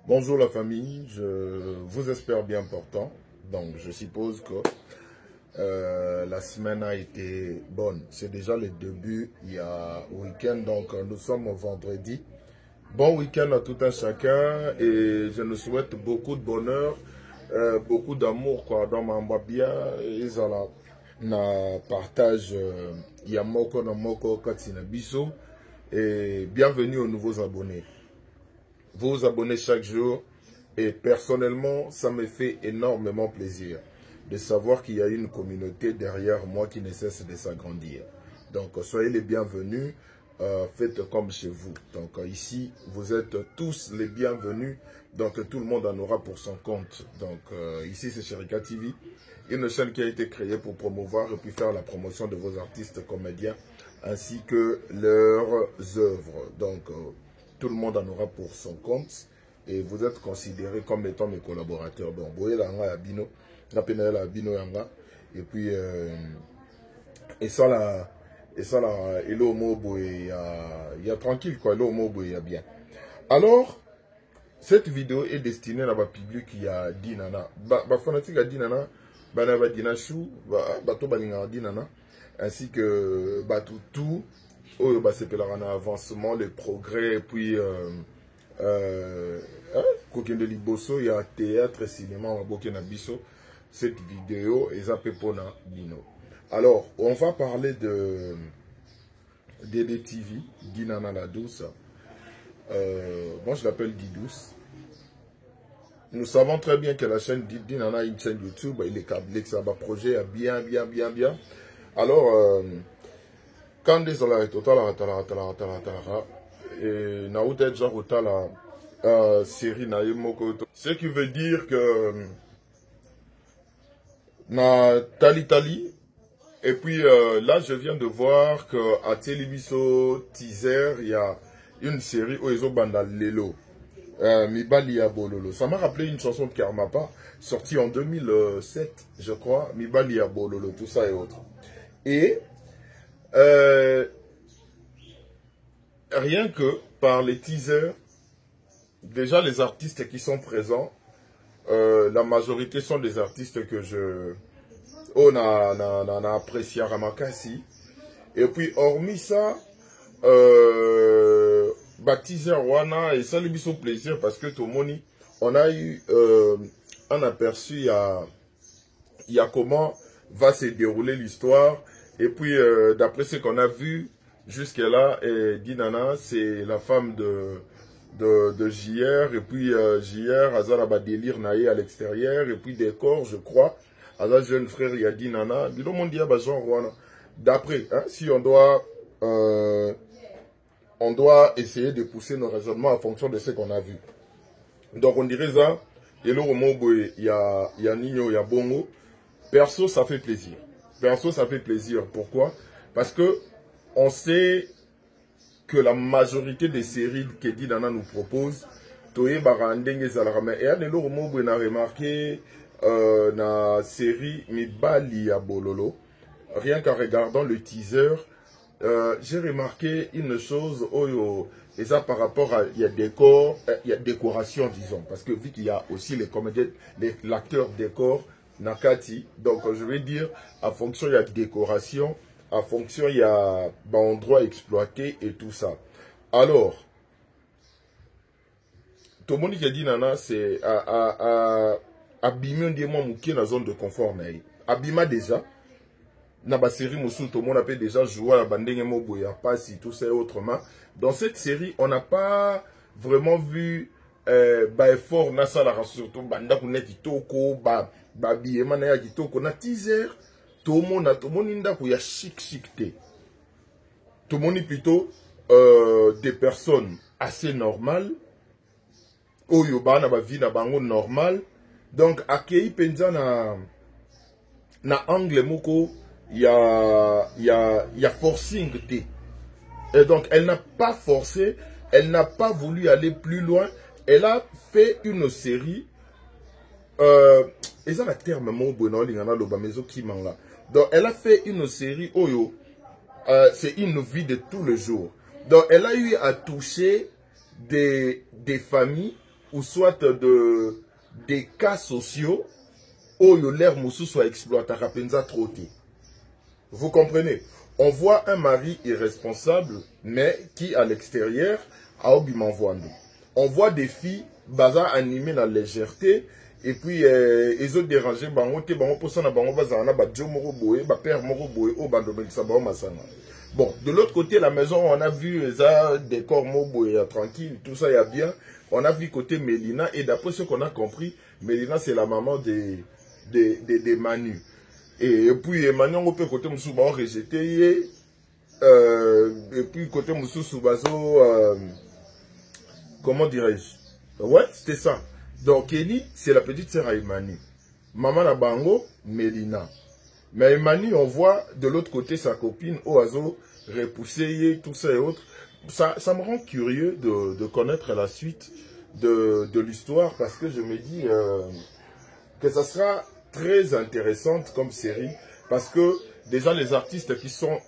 Bonjour la famille, je vous espère bien portant. Donc je suppose que la semaine a été bonne. C'est déjà le début, il y a week-end, donc nous sommes au vendredi. Bon week-end à tout un chacun et je nous souhaite beaucoup de bonheur, beaucoup d'amour quoi. Dans ma mbabia, ils ont na partage Yamoko na moko katina biso et bienvenue aux nouveaux abonnés. Vous vous abonnez chaque jour et personnellement, ça me fait énormément plaisir de savoir qu'il y a une communauté derrière moi qui ne cesse de s'agrandir. Donc, soyez les bienvenus, faites comme chez vous. Donc, ici, vous êtes tous les bienvenus, donc tout le monde en aura pour son compte. Donc, ici, c'est Sherika TV, une chaîne qui a été créée pour promouvoir et puis faire la promotion de vos artistes comédiens ainsi que leurs œuvres. Donc, tout le monde en aura pour son compte et vous êtes considérés comme étant mes collaborateurs. Donc, vous voyez là, Abino, Abino Yanga, et puis, et ça là, et là, il y a tranquille quoi, là, il y a bien. Alors, cette vidéo est destinée à la public qui a dit nana, fanatique a dit nana, ba dinachou, to balinga dit nana, ainsi que tout. Oh, c'est un avancement, le progrès, et puis Kokende Liboso, il y a théâtre, cinéma, Wabokena Biso. Cette vidéo est Zapepona Bino. Alors, on va parler de DDTV, Dinana la Douce. Moi, je l'appelle Didouce. Nous savons très bien que la chaîne Dinana a une chaîne YouTube, il est câblé, que ça va projet bien. Alors, quand des gens et Naouta genre la série Naïmoko, ce qui veut dire que na Tali et puis là je viens de voir que à Téléviso Teaser il y a une série où ils ont banda Lelo Mibali ya Bololo. Ça m'a rappelé une chanson de Karmapa sortie en 2007 je crois, Mibali ya Bololo, tout ça et autres. Et rien que par les teasers, déjà les artistes qui sont présents, la majorité sont des artistes que on a apprécié à Ramakasi. Et puis hormis ça, teaser wana et ça lui son plaisir parce que tout le monde, on a eu un aperçu il y a comment va se dérouler l'histoire. Et puis d'après ce qu'on a vu jusque-là, Dinana, c'est la femme de JR, et puis JR, Azara ba délire naïe à l'extérieur, et puis des corps, je crois, Azara jeune frère, il y a Dinana, du monde dit, d'après, hein, si on doit essayer de pousser nos raisonnements en fonction de ce qu'on a vu. Donc on dirait ça, et là, il y a Nino, il y a Bongo. Perso, ça fait plaisir. Perso, ça fait plaisir. Pourquoi? Parce que on sait que la majorité des séries que Dinana nous propose, Toye Barandenge Zalarame, et à l'élo, on a remarqué la série Mibali ya Bololo, rien qu'en regardant le teaser, j'ai remarqué une chose, et ça par rapport à, il y a décor, il y a décoration, disons, parce que vu qu'il y a aussi les comédiens, l'acteur décor, Nakati, donc je vais dire, en fonction, il y a décoration, en fonction, il y a endroit exploité et tout ça. Alors, tout le monde qui a dit nana, c'est Abima des mois mouké dans la zone de confort. Abima déjà, dans la série Moussou, tout le monde a déjà joué à la bandenge Moboya, pas si tout ça et autrement. Dans cette série, on n'a pas vraiment vu effort, surtout banda kune kitoko, biyema na ya kitoko, na teaser. Tout le monde a chic te. Tout le monde est plutôt des personnes assez normales. Oyo ba na ba vie na bango normal. Donc akei penza na angle moko il y a forcing te. Et donc elle n'a pas forcé, elle n'a pas voulu aller plus loin. Elle a fait une série et ça la terme mon bonheur lingana loba mezo ki manga. Donc, elle a fait une série, Oyo, c'est une vie de tous les jours. Donc, elle a eu à toucher des familles ou soit des cas sociaux où l'air moussou soit exploité à penza troté. Vous comprenez? On voit un mari irresponsable, mais qui à l'extérieur a obiman voando. On voit des filles baza animées dans la légèreté et puis ils ont dérangé bango te bango pour ça na bango bazana ba jo moko boye ba père moko boye o bando belisa ba masanga. Bon, de l'autre côté la maison on a vu ça décor moko boye tranquille, tout ça y a bien. On a vu côté Mélina et d'après ce qu'on a compris, Mélina c'est la maman des Manu. Et puis Manu on peut côté Moussou ba rejeté et puis côté Moussou Soubazo comment dirais-je? Ouais, c'était ça. Donc, Kelly, c'est la petite sœur à Emani. Maman la bango, Mélina. Mais Emani, on voit de l'autre côté sa copine, Oazo, repoussée, tout ça et autres. Ça me rend curieux de connaître la suite de l'histoire parce que je me dis que ça sera très intéressante comme série. Parce que déjà, les artistes qui sont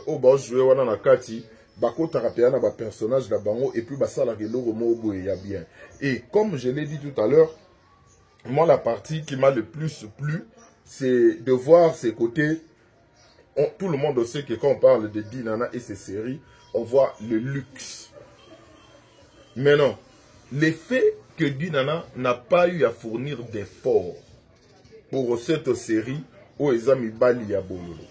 au bas joué, on a Kati. Bako Tarapéana, ba personnage la bango, et puis ça la Romo et ya bien. Et comme je l'ai dit tout à l'heure, moi la partie qui m'a le plus plu, c'est de voir ces côtés. Tout le monde sait que quand on parle de Dinana et ses séries, on voit le luxe. Mais non, l'effet que Dinana n'a pas eu à fournir d'efforts pour cette série, au Ezami Bali ya Bololo.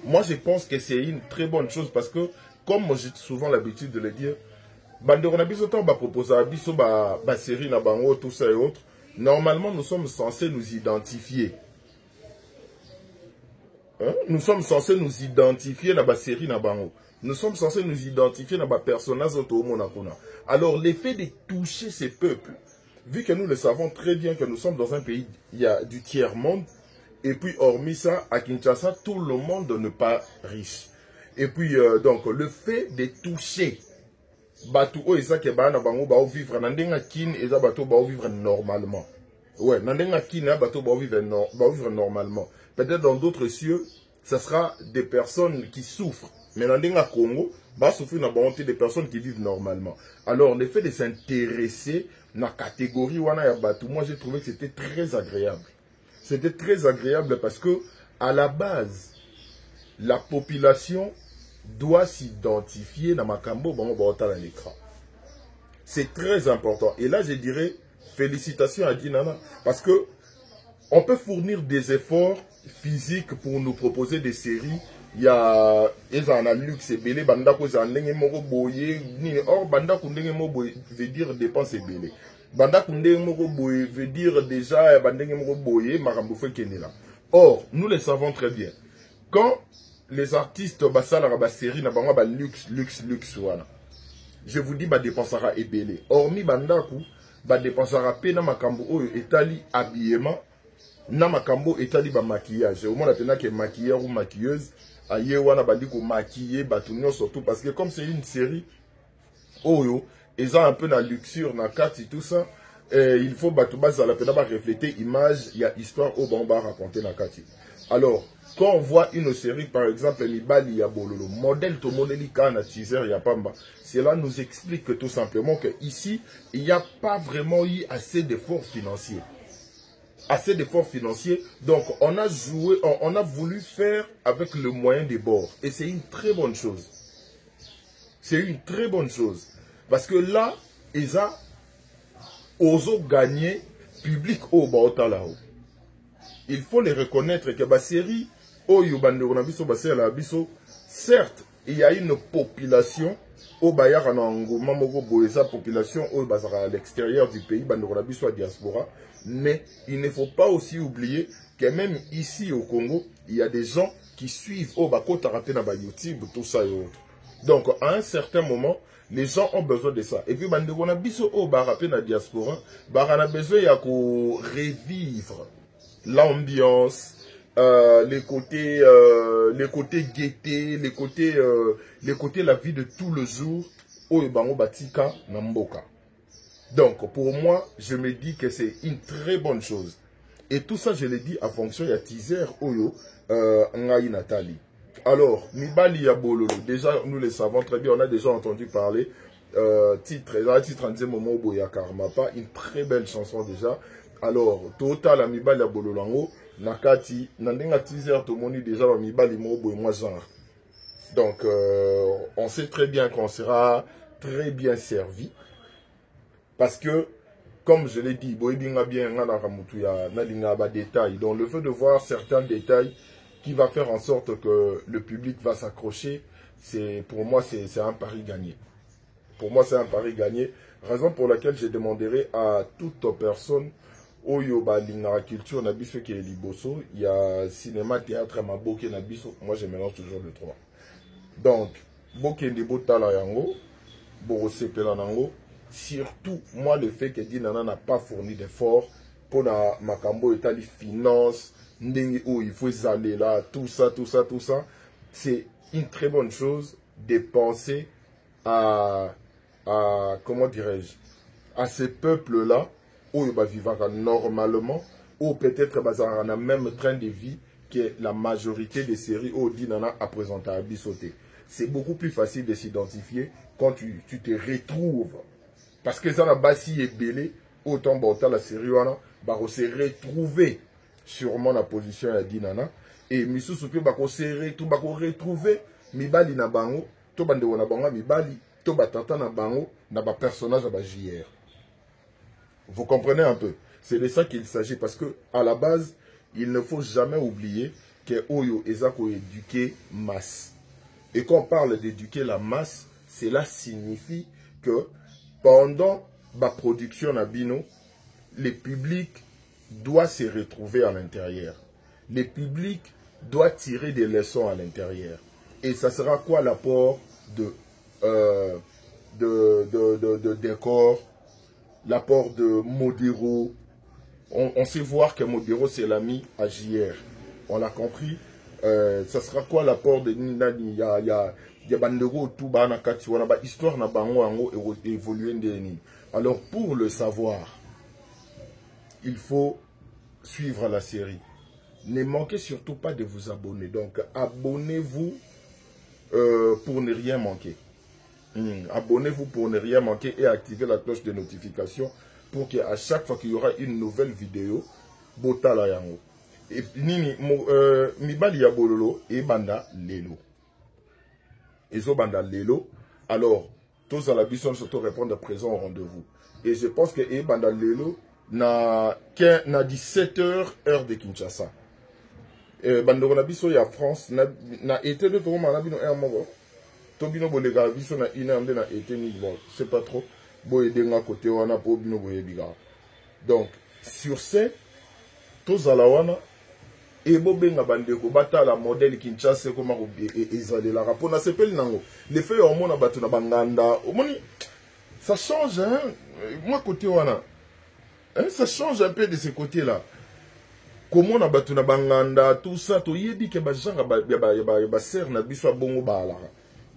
Moi je pense que c'est une très bonne chose parce que comme j'ai souvent l'habitude de le dire, série na bango tout ça et autres. Normalement, nous sommes censés nous identifier. Hein? Nous sommes censés nous identifier dans la série na bango. Nous sommes censés nous identifier dans les personnages automonakona. Alors, l'effet de toucher ces peuples, vu que nous le savons très bien que nous sommes dans un pays, il y a du tiers-monde, et puis hormis ça, à Kinshasa, tout le monde n'est pas riche. Et puis, donc, le fait de toucher Batou o isa ke ba na bango ba vivre nandenga kin eza bato ba vivre normalement. Ouais, nandenga kin na bato ba vivre normalement. Peut-être dans d'autres cieux, ça sera des personnes qui souffrent. Mais nandenga Congo, ba souffrir na bonté des personnes qui vivent normalement. Alors, le fait de s'intéresser na catégorie wana ya bato, moi j'ai trouvé que c'était très agréable. C'était très agréable parce que à la base, la population doit s'identifier dans Makambo à l'écran. C'est très important. Et là, je dirais félicitations à Dinana parce que on peut fournir des efforts physiques pour nous proposer des séries. Il y a un luxe belé banda ko zandenge moko boye ni or banda kundenge moko boye veut dire dépenses belé. Banda kundenge moko boye veut dire déjà bandenge moko boye makambo fe kenela. Or, nous le savons très bien. Quand les artistes basala ba série na bango ba luxe wana. Je vous dis ba dépensera ebelé. Hormis bandaku ba dépensera pe na makambo oyo etali habillement na makambo etali ba maquillage. Au moins la tena que maquilleur ou maquilleuse aye wana bandi ko maquiller batunyo surtout parce que comme c'est une série oyo ils ont un peu la luxure na kati tout ça il faut batu bazala pena ba refléter image il y a histoire au bon ba raconter na kati. Alors quand on voit une série, par exemple, Mibali Yabololo, modèle Tomoneli Kana Teaser Yapamba, cela nous explique tout simplement qu'ici, il n'y a pas vraiment eu assez d'efforts financiers. Assez d'efforts financiers. Donc, on a voulu faire avec le moyen des bords. Et c'est une très bonne chose. C'est une très bonne chose. Parce que là, ils ont osé gagner public au Baotalao. Il faut les reconnaître que la série, certes, il y a une population au population à l'extérieur du pays, à diaspora, mais il ne faut pas aussi oublier que même ici au Congo, il y a des gens qui suivent au YouTube, tout ça et autres. Donc, à un certain moment, les gens ont besoin de ça. Et puis, on a besoin la diaspora, on a besoin de revivre l'ambiance, les côtés gaieté, les côtés la vie de tout le jour au Bango Batika Namboka. Donc pour moi, je me dis que c'est une très bonne chose. Et tout ça, je l'ai dit en fonction de teaser Oyo Ngai Nathalie. Alors, Mibali Yabololo, déjà nous le savons très bien, on a déjà entendu parler. titre en disant Momo Boya Karmapa, une très belle chanson déjà. Alors, total la mibali ya bololango, nakati, nandenga teaser to moni déjà la mibali mo boy moi genre. Donc, on sait très bien qu'on sera très bien servi. Parce que, comme je l'ai dit, boybinga bien na détails. Donc, le fait de voir certains détails qui va faire en sorte que le public va s'accrocher, pour moi, c'est un pari gagné. Pour moi, c'est un pari gagné. Raison pour laquelle je demanderai à toute personne, Oyo Balinga culture, Nabiso qui est liboso, il y a cinéma, théâtre, Maboke, Nabiso. Moi, je mélange toujours les trois. Donc, Boke Ndebo Tala Yango, Borose Pelanango, surtout, moi, le fait que Dinana n'a pas fourni d'efforts pour la Makambo et les finances, où il faut aller là, tout ça, c'est une très bonne chose de penser à comment dirais-je, à ces peuples-là, où ils vont vivre normalement, ou peut-être ils ont le même train de vie que la majorité des séries où Dinana a présenté à Bissoté. C'est beaucoup plus facile de s'identifier quand tu te retrouves. Parce que ça, la basi est belé, autant que la série, on se retrouver sûrement la position de Dinana. Et Missou Soupi, on se retrouver, Mibali na bango, to bande wana bango, Mibali, to batata na bango, na ba personnage à ba JR. Vous comprenez un peu? C'est de ça qu'il s'agit parce que, à la base, il ne faut jamais oublier que Oyo Ezako éduquer masse. Et quand on parle d'éduquer la masse, cela signifie que pendant la production Nabino, le public doit se retrouver à l'intérieur. Le public doit tirer des leçons à l'intérieur. Et ça sera quoi l'apport de décor, l'apport de Modero. On sait voir que Modero c'est l'ami à JR. On l'a compris. Ça sera quoi l'apport de Ninani? Il y a Bandego tout bana kati wana ba histoire na bango ango évoluer ndeni. Alors pour le savoir, il faut suivre la série. Ne manquez surtout pas de vous abonner. Donc abonnez-vous pour ne rien manquer. Abonnez-vous pour ne rien manquer et activez la cloche de notification pour qu'à chaque fois qu'il y aura une nouvelle vidéo, botala yango. Et nini mibali ya bololo et banda lelo. Ezo banda lelo. Alors tous à la bison surtout répondre présent au rendez-vous. Et je pense que et banda lelo na 17h heure de Kinshasa. Bando na biso ya France na été de trop na bino air mongo. Tobino bolega biso na ina amde na été ni bon, c'est pas trop. Boye denga côté wana po bino boye biga. Donc sur ce tous à la wana et bobenga bandeko batala modèle Kinshasa comment ezali la rapport na sepel nango. Les faits au mona batu na banganda. Omoni ça change hein. Moi côté wana hein, ça change un peu de ce côté-là. Comment na batu na banganda tout ça to yebi ke ba janga ba ser na biso bongo bala.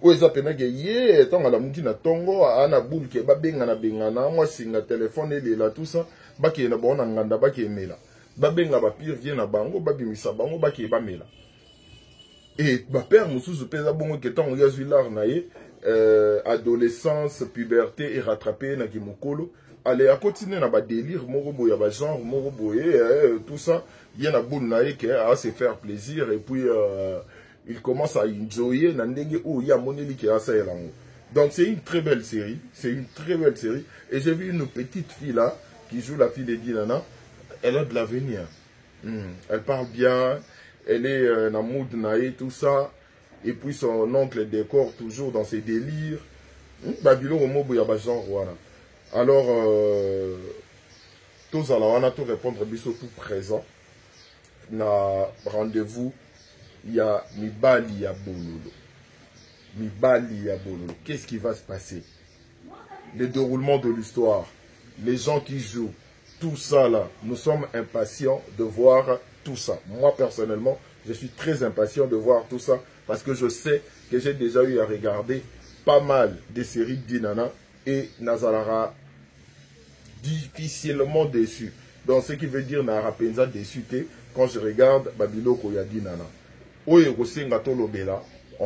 O eza pena ke ye tonga la muki na tongo ana boule ke ba benga na moi singa téléphone et là tout ça ba ke na bona nganda ba ke mela. Ba benga ba pire vient na bango ba bimisa bango ba ke ba mela. Et ba père mususu pesa bongo ke tongo ya zuilar na ye adolescence, puberté et rattrapé na ki mokolo. Allez, à continuer na ba délire, morobo ya ba genre, morobo tout ça, il y a na boule na ke à se faire plaisir et puis il commence à enjoyer na ndenge ou ya moneli ke asa elango. Donc c'est une très belle série, et j'ai vu une petite fille là qui joue la fille de Dinana, elle a de l'avenir. Elle parle bien, elle est na mood naïe tout ça et puis son oncle décore toujours dans ses délires. Babylon au mobo ya ba genre voilà. Alors, tous à la wana tout répondre biso tout présent. Na rendez-vous, il y a Mibali ya bololo. Mibali ya bololo. Qu'est-ce qui va se passer? Le déroulement de l'histoire, les gens qui jouent, tout ça là, nous sommes impatients de voir tout ça. Moi personnellement, je suis très impatient de voir tout ça parce que je sais que j'ai déjà eu à regarder pas mal de séries d'Inana et Nazalara difficilement déçu. Donc ce qui veut dire Nara Penza déçu quand je regarde Babiloko Yadi Nana. On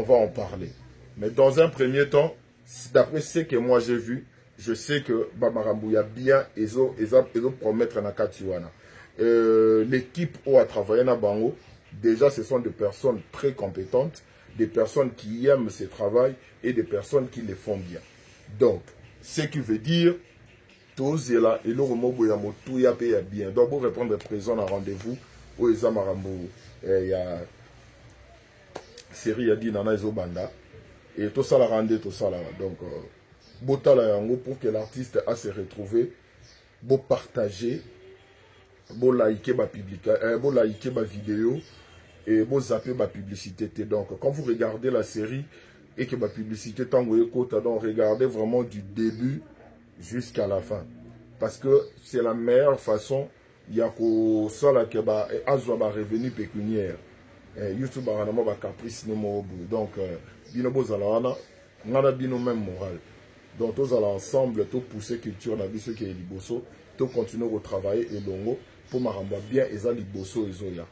va en parler. Mais dans un premier temps, d'après ce que moi j'ai vu, je sais que Bamarambuya bien, ils ont promettre na Katiwana. L'équipe où a travaillé na Bango, déjà ce sont des personnes très compétentes, des personnes qui aiment ce travail et des personnes qui le font bien. Donc, ce qui veut dire, tous là, et le remot boyamo tout y a payé bien. Donc, pour répondre présent à rendez-vous, où ils ont Marambu, il y a série a dit Nana Banda, et tout ça la rendait, tout ça là. Donc, Botala Yango pour que l'artiste a se retrouver, beau partager, beau liker ma vidéo et beau zapper ma publicité. Donc, quand vous regardez la série et que ma publicité t'envoie côté, donc regardez vraiment du début jusqu'à la fin. Parce que c'est la meilleure façon, il y a que ça là qui va revenu pécuniaire. YouTube a vraiment un caprice donc binobo zalana, on a bino même moral. Donc tous allons ensemble, tout pousser culture na biso qui est liboso, tout continuer au travail et longo pour maramba bien et ça liboso et zoya.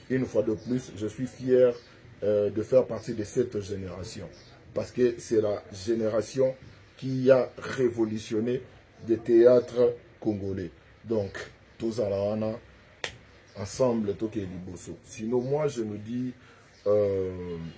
Une fois de plus, je suis fier de faire partie de cette génération parce que c'est la génération qui a révolutionné le théâtre congolais. Donc tous allons ensemble, tout qui est liboso. Sinon moi je me dis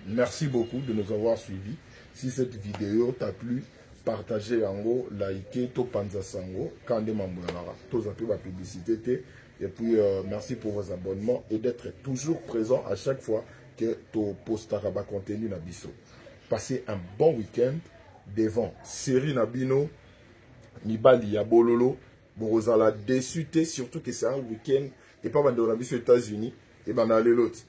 merci beaucoup de nous avoir suivis. Si cette vidéo t'a plu, partagez en haut, likez, to panza sango, quand des membres tous appuyez ma publicité. Et puis merci pour vos abonnements et d'être toujours présent à chaque fois que tu posteras ma contenu na biso. Passez un bon week-end devant série Nabino, Nibali ya Bololo, Borozala déçu, surtout que c'est un week-end et pas dans la biso États-Unis et ben dans l'autre.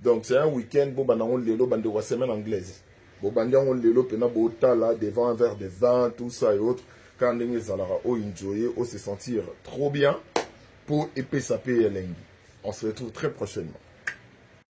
Donc c'est un week-end pour on lelo bande de semaine anglaise. Bon on lelo pena bota là devant un verre de vin tout ça et autres quand les alara au enjoyer au se sentir trop bien pour épée saper lengi. On se retrouve très prochainement.